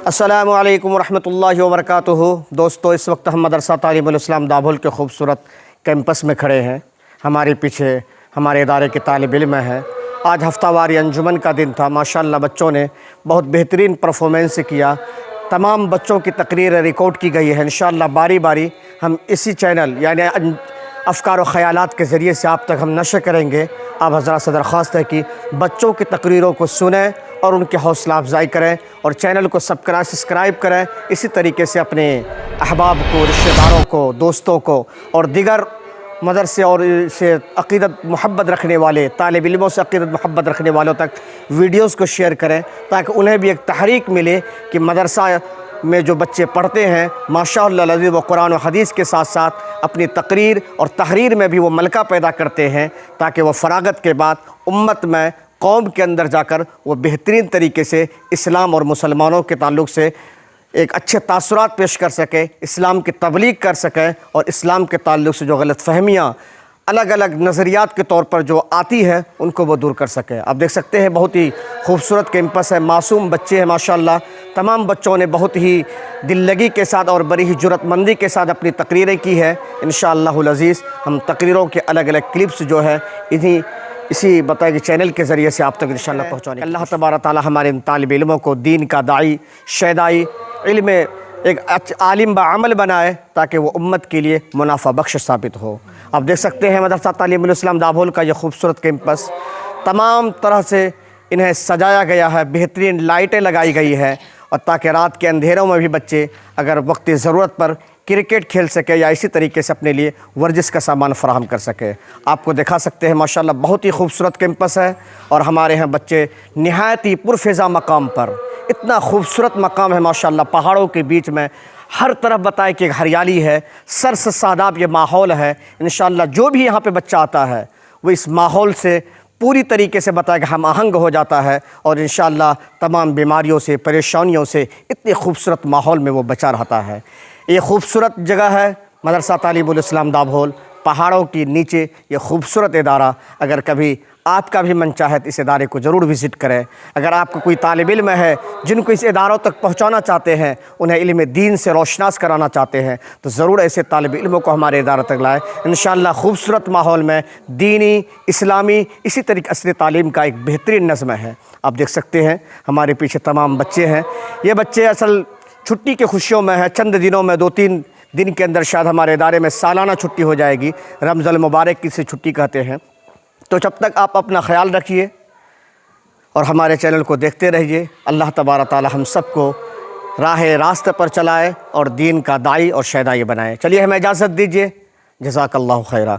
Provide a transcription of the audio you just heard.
السلام علیکم ورحمۃ اللہ وبرکاتہ۔ دوستو، اس وقت ہم مدرسہ تعلیم الاسلام دابھول کے خوبصورت کیمپس میں کھڑے ہیں۔ ہمارے پیچھے ہمارے ادارے کے طالب علم ہیں۔ آج ہفتہ واری انجمن کا دن تھا۔ ماشاءاللہ بچوں نے بہت بہترین پرفارمنس کیا۔ تمام بچوں کی تقریر ریکارڈ کی گئی ہے۔ انشاءاللہ باری باری ہم اسی چینل یعنی افکار و خیالات کے ذریعے سے آپ تک ہم نشر کریں گے۔ آپ حضرات سے درخواست ہے کہ بچوں کی تقریروں کو سنیں اور ان کی حوصلہ افزائی کریں اور چینل کو سبسکرائب کریں۔ اسی طریقے سے اپنے احباب کو، رشتہ داروں کو، دوستوں کو اور دیگر مدرسے اور سے عقیدت محبت رکھنے والے طالب علموں سے عقیدت محبت رکھنے والوں تک ویڈیوز کو شیئر کریں تاکہ انہیں بھی ایک تحریک ملے کہ مدرسہ میں جو بچے پڑھتے ہیں ماشاءاللہ العزیز وہ قرآن و حدیث کے ساتھ ساتھ اپنی تقریر اور تحریر میں بھی وہ ملکہ پیدا کرتے ہیں تاکہ وہ فراغت کے بعد امت میں، قوم کے اندر جا کر وہ بہترین طریقے سے اسلام اور مسلمانوں کے تعلق سے ایک اچھے تاثرات پیش کر سکیں، اسلام کی تبلیغ کر سکیں اور اسلام کے تعلق سے جو غلط فہمیاں الگ الگ نظریات کے طور پر جو آتی ہیں ان کو وہ دور کر سکیں۔ آپ دیکھ سکتے ہیں بہت ہی خوبصورت کیمپس ہے، معصوم بچے ہیں ماشاءاللہ۔ تمام بچوں نے بہت ہی دل لگی کے ساتھ اور بڑی ہی جرأت مندی کے ساتھ اپنی تقریریں کی ہے۔ انشاءاللہ العزیز ہم تقریروں کے الگ الگ کلپس جو ہے اسی بتائے کہ چینل کے ذریعے سے آپ تک انشاءاللہ پہنچانے اللہ تبارک تعالی ہمارے ان طالب علموں کو دین کا داعی، شیدائی، علم ایک عالم بعمل بنائے تاکہ وہ امت کے لیے منافع بخش ثابت ہو۔ آپ دیکھ سکتے ہیں مدرسہ تعلیم الاسلام دابھول کا یہ خوبصورت کیمپس تمام طرح سے انہیں سجایا گیا ہے، بہترین لائٹیں لگائی گئی ہے اور تاکہ رات کے اندھیروں میں بھی بچے اگر وقت ضرورت پر کرکٹ کھیل سکے یا اسی طریقے سے اپنے لیے ورزش کا سامان فراہم کر سکے۔ آپ کو دکھا سکتے ہیں ماشاءاللہ بہت ہی خوبصورت کیمپس ہے اور ہمارے ہیں بچے نہایت ہی پرفضا مقام پر، اتنا خوبصورت مقام ہے ماشاءاللہ، پہاڑوں کے بیچ میں ہر طرف بتائے کہ ہریالی ہے، سر سے ساداب یہ ماحول ہے۔ انشاءاللہ جو بھی یہاں پہ بچہ آتا ہے وہ اس ماحول سے پوری طریقے سے بتائے کہ ہم آہنگ ہو جاتا ہے اور انشاءاللہ تمام بیماریوں سے، پریشانیوں سے اتنے خوبصورت ماحول میں وہ بچا رہتا ہے۔ یہ خوبصورت جگہ ہے مدرسہ تعلیم الاسلام دابھول، پہاڑوں کی نیچے یہ خوبصورت ادارہ۔ اگر کبھی آپ کا بھی من چاہے تو اس ادارے کو ضرور وزٹ کریں۔ اگر آپ کو کوئی طالب علم ہے جن کو اس اداروں تک پہنچانا چاہتے ہیں، انہیں علم دین سے روشناس کرانا چاہتے ہیں تو ضرور ایسے طالب علموں کو ہمارے ادارے تک لائیں۔ انشاءاللہ خوبصورت ماحول میں دینی، اسلامی اسی طریقے عصری تعلیم کا ایک بہترین نظم ہے۔ آپ دیکھ سکتے ہیں ہمارے پیچھے تمام بچے ہیں۔ یہ بچے اصل چھٹی کے خوشیوں میں ہیں، چند دنوں میں 2-3 دن کے اندر شاید ہمارے ادارے میں سالانہ چھٹی ہو جائے گی، رمضان المبارک کی سے چھٹی کہتے ہیں۔ تو جب تک آپ اپنا خیال رکھیے اور ہمارے چینل کو دیکھتے رہیے۔ اللہ تبارک تعالی ہم سب کو راہ راست پر چلائے اور دین کا داعی اور شیدائی بنائے۔ چلیے ہمیں اجازت دیجیے، جزاک اللہ خیرہ۔